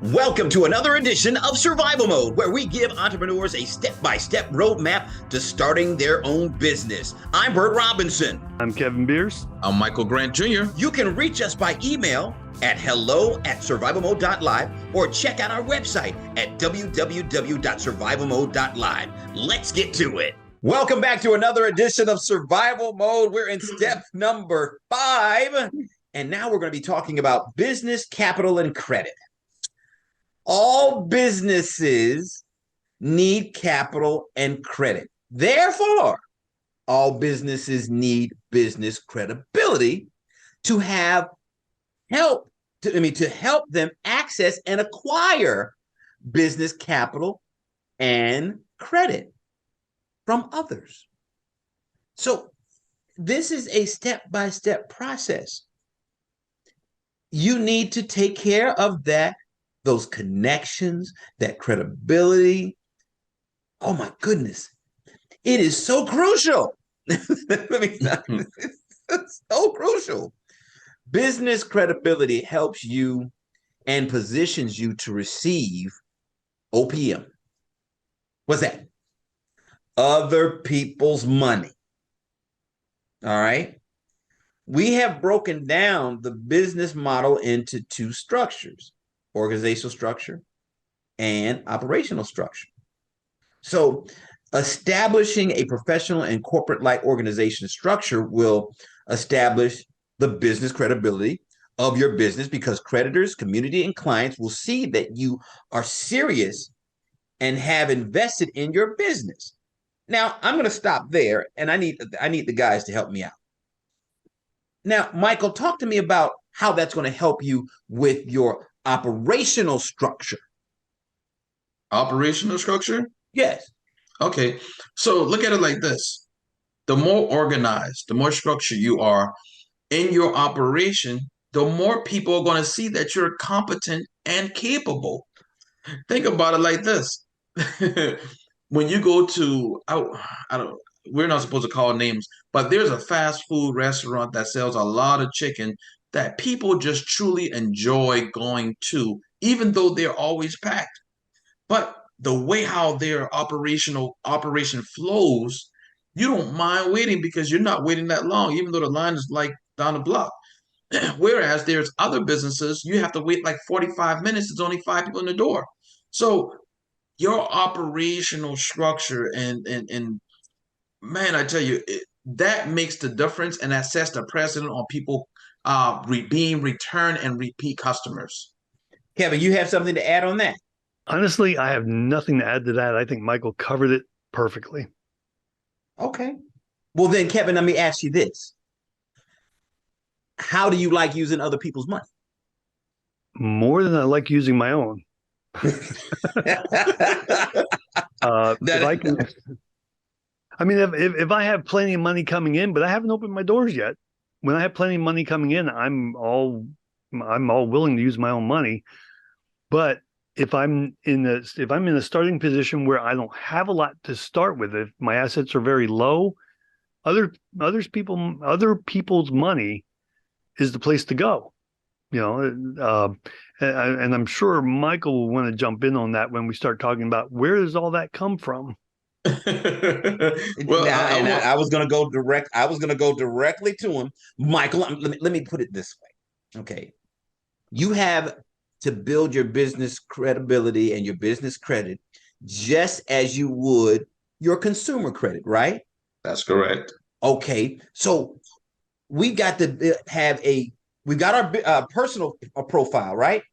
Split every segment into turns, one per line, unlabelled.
Welcome to another edition of Survival Mode, where we give entrepreneurs a step-by-step roadmap to starting their own business. I'm Bert Robinson.
I'm Kevin Beers.
I'm Michael Grant Jr.
You can reach us by email at hello@survivalmode.live or check out our website at www.survivalmode.live. Let's get to it. Welcome back to another edition of Survival Mode. We're in step number 5, and now we're going to be talking about business, capital, and credit. All businesses need capital and credit. Therefore, all businesses need business credibility to help them access and acquire business capital and credit from others. So this is a step-by-step process. You need to take care of those connections, that credibility. Oh my goodness. It is so crucial. It's so crucial. Business credibility helps you and positions you to receive OPM. What's that? Other people's money. All right. We have broken down the business model into 2 structures: organizational structure and operational structure. So establishing a professional and corporate-like organization structure will establish the business credibility of your business, because creditors, community, and clients will see that you are serious and have invested in your business. Now, I'm going to stop there, and I need the guys to help me out. Now, Michael, talk to me about how that's going to help you with your operational structure.
Operational structure?
Yes.
Okay. So look at it like this. The more organized, the more structured you are in your operation, the more people are going to see that you're competent and capable. Think about it like this. When you go to, I don't, we're not supposed to call names, but there's a fast food restaurant that sells a lot of chicken that people just truly enjoy going to, even though they're always packed. But the way how their operation flows, you don't mind waiting because you're not waiting that long, even though the line is like down the block. Whereas there's other businesses, you have to wait like 45 minutes. There's only 5 people in the door. So your operational structure and man, I tell you, that makes the difference, and that sets the precedent on people being return and repeat customers.
Kevin, you have something to add on that?
Honestly, I have nothing to add to that. I think Michael covered it perfectly.
Okay. Well, then, Kevin, let me ask you this. How do you like using other people's money?
More than I like using my own. If I have plenty of money coming in, but I haven't opened my doors yet. When I have plenty of money coming in, I'm all willing to use my own money. But if I'm in a starting position where I don't have a lot to start with, if my assets are very low, other people's money is the place to go. And I'm sure Michael will want to jump in on that when we start talking about where does all that come from.
Well, I was going to go direct. I was going to go directly to him, Michael. Let me put it this way. Okay, you have to build your business credibility and your business credit just as you would your consumer credit, right?
That's correct.
Okay, so we got to we got our personal profile, right?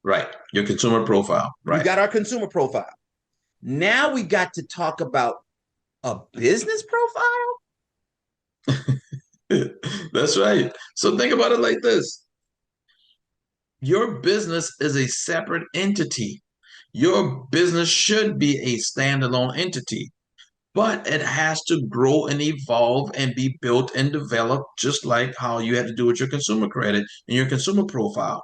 Right, your consumer profile. Right.
We got our consumer profile. Now we got to talk about a business profile.
That's right. So think about it like this. Your business is a separate entity. Your business should be a standalone entity, but it has to grow and evolve and be built and developed just like how you had to do with your consumer credit and your consumer profile.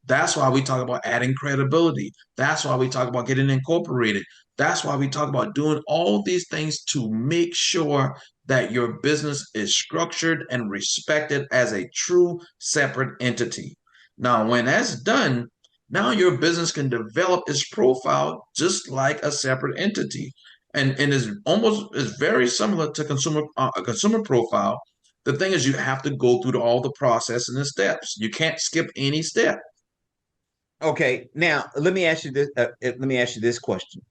That's why we talk about adding credibility. That's why we talk about getting incorporated. That's why we talk about doing all these things to make sure that your business is structured and respected as a true separate entity. Now, when that's done, Now your business can develop its profile just like a separate entity, and is very similar to a consumer profile. The thing is, you have to go through all the process and the steps. You can't skip any step.
Okay, now let me ask you this. Let me ask you this question.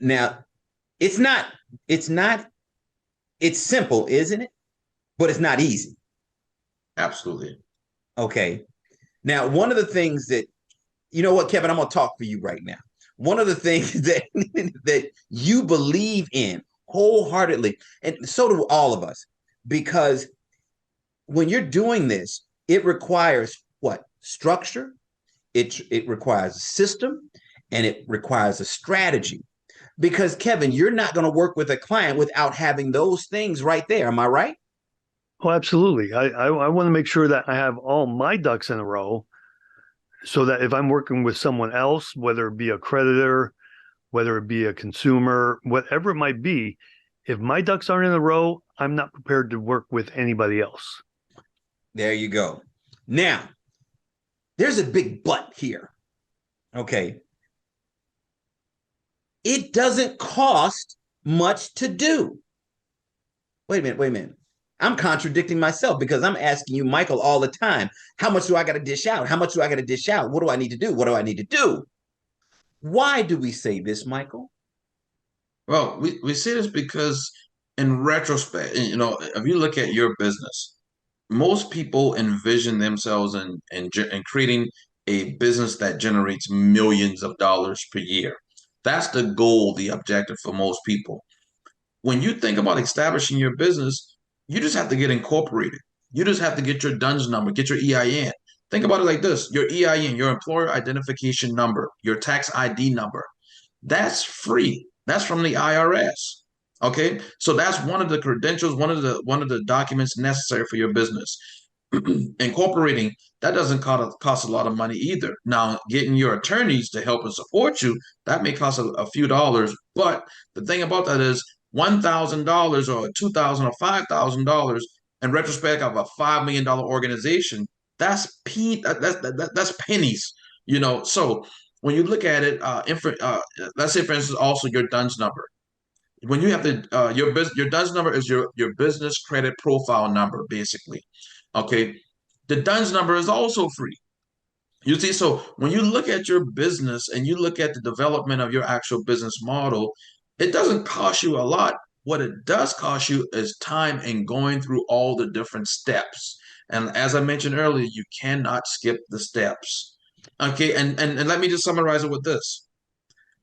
Now, it's not. It's not. It's simple, isn't it? But it's not easy.
Absolutely.
Okay. Now, one of the things that you know what, Kevin, I'm gonna talk for you right now. One of the things that that you believe in wholeheartedly, and so do all of us, because when you're doing this, it requires what? Structure, it requires a system, and it requires a strategy. Because Kevin, you're not going to work with a client without having those things right there. Am I right?
Oh, absolutely. I want to make sure that I have all my ducks in a row so that if I'm working with someone else, whether it be a creditor, whether it be a consumer, whatever it might be, if my ducks aren't in a row, I'm not prepared to work with anybody else.
There you go. Now, there's a big but here. Okay. It doesn't cost much to do. Wait a minute, wait a minute. I'm contradicting myself because I'm asking you, Michael, all the time, how much do I got to dish out? How much do I got to dish out? What do I need to do? What do I need to do? Why do we say this, Michael?
Well, we say this because in retrospect, if you look at your business, most people envision themselves in creating a business that generates millions of dollars per year. That's the goal, the objective for most people. When you think about establishing your business, you just have to get incorporated. You just have to get your DUNS number, get your EIN. Think about it like this: your EIN, your employer identification number, your tax ID number. That's free. That's from the IRS. Okay, so that's one of the credentials, one of the documents necessary for your business. Incorporating that doesn't cost a lot of money either. Now, getting your attorneys to help and support you, that may cost a few dollars. But the thing about that is $1,000 or $2,000 or $5,000 in retrospect of a $5 million organization, that's pennies. So when you look at it, let's say for instance, also your DUNS number. When you have your DUNS number is your business credit profile number, basically. Okay, the DUNS number is also free. You see, so when you look at your business and you look at the development of your actual business model, it doesn't cost you a lot. What it does cost you is time and going through all the different steps. And as I mentioned earlier, you cannot skip the steps. Okay, and let me just summarize it with this.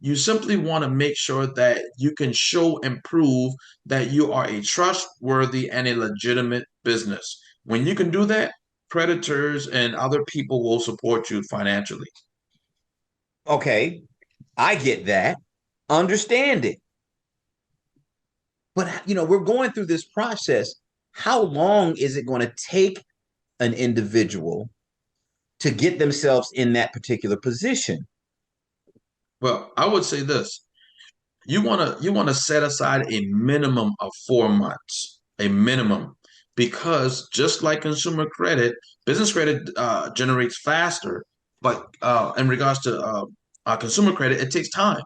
You simply want to make sure that you can show and prove that you are a trustworthy and a legitimate business. When you can do that, creditors and other people will support you financially.
Okay, I get that. Understand it. But we're going through this process. How long is it going to take an individual to get themselves in that particular position?
Well, I would say this. You want to set aside a minimum of 4 months, a minimum, because just like consumer credit, business credit generates faster, but in regards to consumer credit, it takes time.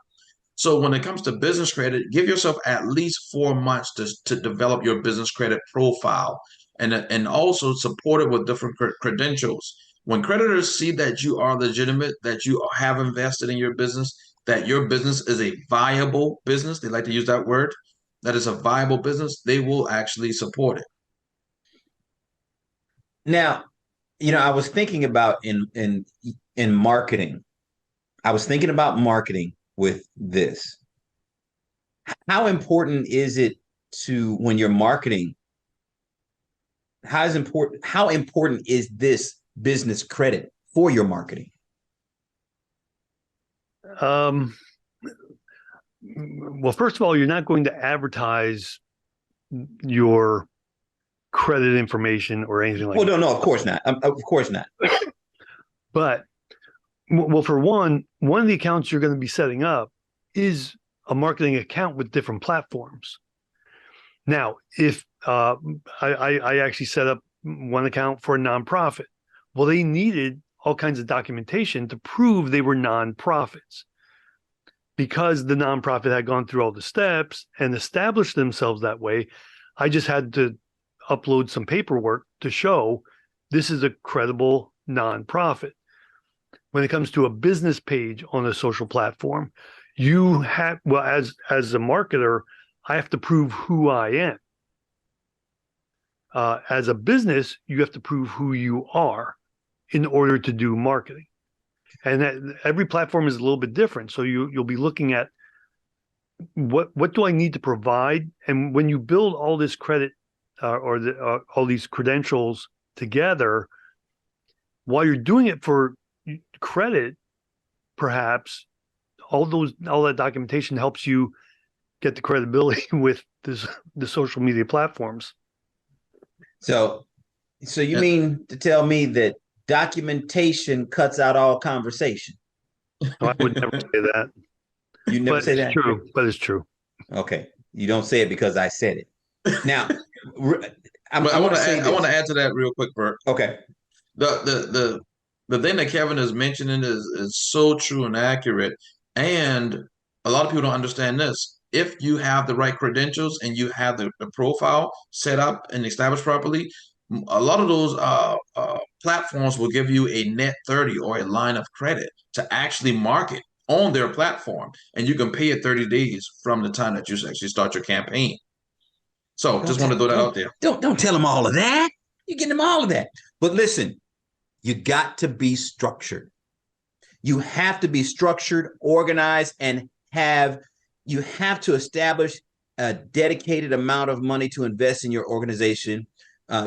So when it comes to business credit, give yourself at least 4 months to develop your business credit profile, and also support it with different credentials. When creditors see that you are legitimate, that you have invested in your business, that your business is a viable business, they like to use that word, that is a viable business, they will actually support it.
Now, I was thinking about in marketing. I was thinking about marketing with this. How important is it to when you're marketing? How important is this business credit for your marketing?
Um, well, first of all, you're not going to advertise your credit information or anything like
Well,
that.
no, of course not. Of course not.
But, well, for one of the accounts you're going to be setting up is a marketing account with different platforms. Now, if I actually set up one account for a nonprofit, well, they needed all kinds of documentation to prove they were nonprofits. Because the nonprofit had gone through all the steps and established themselves that way, I just had to upload some paperwork to show this is a credible nonprofit. When it comes to a business page on a social platform, you have, well, as a marketer, I have to prove who I am. As a business, you have to prove who you are in order to do marketing. And that, every platform is a little bit different. So you'll be looking at what do I need to provide? And when you build all this credit all these credentials together, while you're doing it for credit, perhaps all that documentation helps you get the credibility with the social media platforms.
So you mean to tell me that documentation cuts out all conversation?
No, I would never say that.
You never say that?
True, but it's true.
Okay. You don't say it because I said it. Now,
I want to add to that real quick, Bert.
Okay.
The thing that Kevin is mentioning is so true and accurate. And a lot of people don't understand this. If you have the right credentials and you have the profile set up and established properly, a lot of those platforms will give you a net 30 or a line of credit to actually market on their platform. And you can pay it 30 days from the time that you actually start your campaign. So just want to throw that out there.
Don't tell them all of that. You're getting them all of that. But listen, you got to be structured. You have to be structured, organized, and you have to establish a dedicated amount of money to invest in your organization,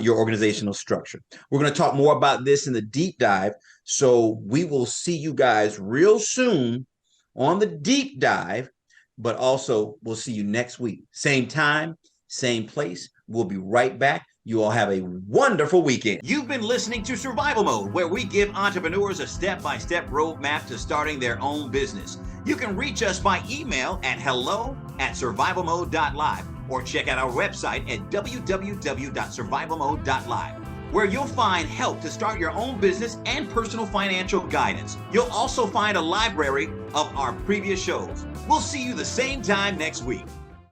your organizational structure. We're going to talk more about this in the deep dive. So we will see you guys real soon on the deep dive, but also we'll see you next week. Same time, same place. We'll be right back. You all have a wonderful weekend. You've been listening to Survival Mode, where we give entrepreneurs a step-by-step roadmap to starting their own business. You can reach us by email at hello@survivalmode.live or check out our website at www.survivalmode.live, where you'll find help to start your own business and personal financial guidance. You'll also find a library of our previous shows. We'll see you the same time next week.